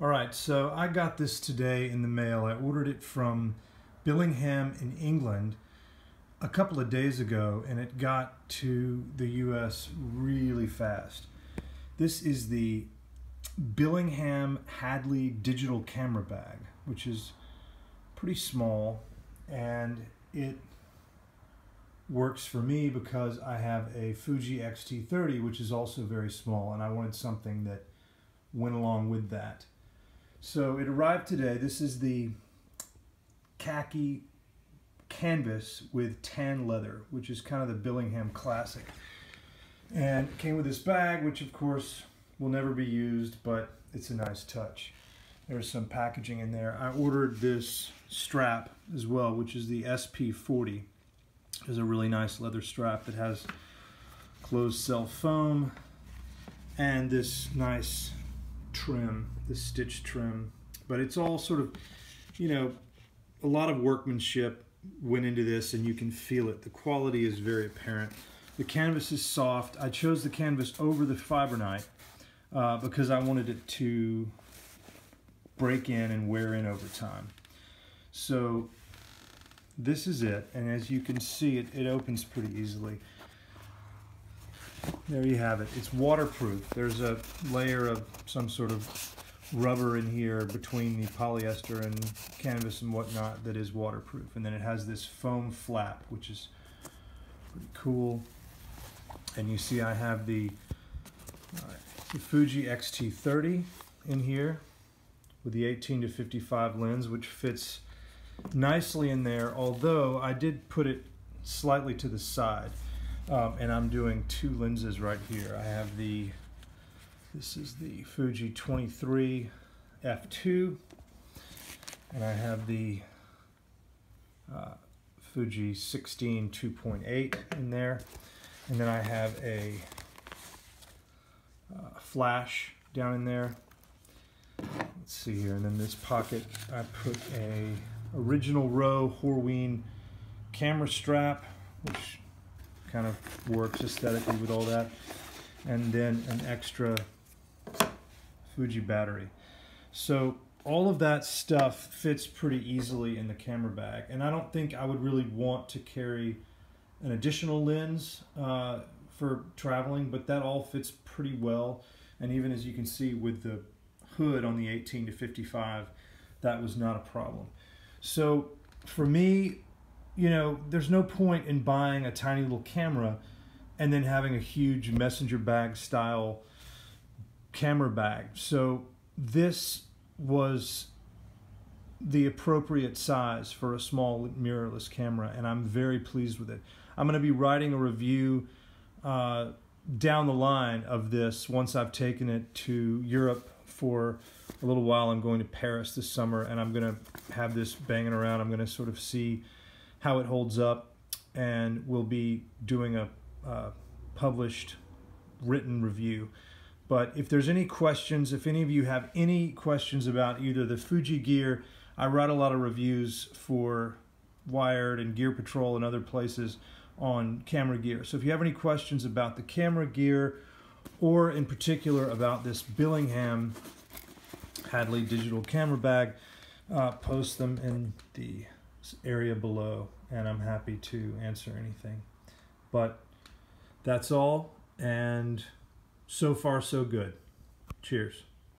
All right, so I got this today in the mail. I ordered it from Billingham in England a couple of days ago, and it got to the US really fast. This is the Billingham Hadley digital camera bag, which is pretty small, and it works for me because I have a Fuji X-T30, which is also very small, and I wanted something that went along with that. So it arrived today. This is the khaki canvas with tan leather, which is kind of the Billingham classic. And it came with this bag, which of course will never be used, but it's a nice touch. There's some packaging in there. I ordered this strap as well, which is the SP40. It's a really nice leather strap that has closed cell foam and this nice trim, this stitch trim. But it's all sort of, you know, a lot of workmanship went into this, and you can feel it. The quality is very apparent. The canvas is soft. I chose the canvas over the Fibernite because I wanted it to break in and wear in over time. So this is it, and as you can see, it opens pretty easily. There you have it. It's waterproof. There's a layer of some sort of rubber in here between the polyester and canvas and whatnot that is waterproof. And then it has this foam flap, which is pretty cool. And you see I have the Fuji X-T30 in here with the 18-55 lens, which fits nicely in there, although I did put it slightly to the side. And I'm doing two lenses right here. I have this is the Fuji 23 f2, and I have the Fuji 16 2.8 in there, and then I have a flash down in there. Let's see here, and then this pocket I put a original row Horween camera strap, which kind of works aesthetically with all that, and then an extra Fuji battery. So all of that stuff fits pretty easily in the camera bag, and I don't think I would really want to carry an additional lens for traveling, but that all fits pretty well. And even as you can see with the hood on the 18-55, that was not a problem. So for me, you know, there's no point in buying a tiny little camera and then having a huge messenger bag style camera bag. So this was the appropriate size for a small mirrorless camera, and I'm very pleased with it. I'm going to be writing a review down the line of this once I've taken it to Europe for a little while. I'm going to Paris this summer, and I'm going to have this banging around. I'm going to sort of see how it holds up, and we'll be doing a published written review. But if there's any questions, if any of you have any questions about either the Fuji gear, I write a lot of reviews for Wired and Gear Patrol and other places on camera gear. So if you have any questions about the camera gear, or in particular about this Billingham Hadley digital camera bag, post them in the area below, and I'm happy to answer anything. But that's all, and so far so good. Cheers.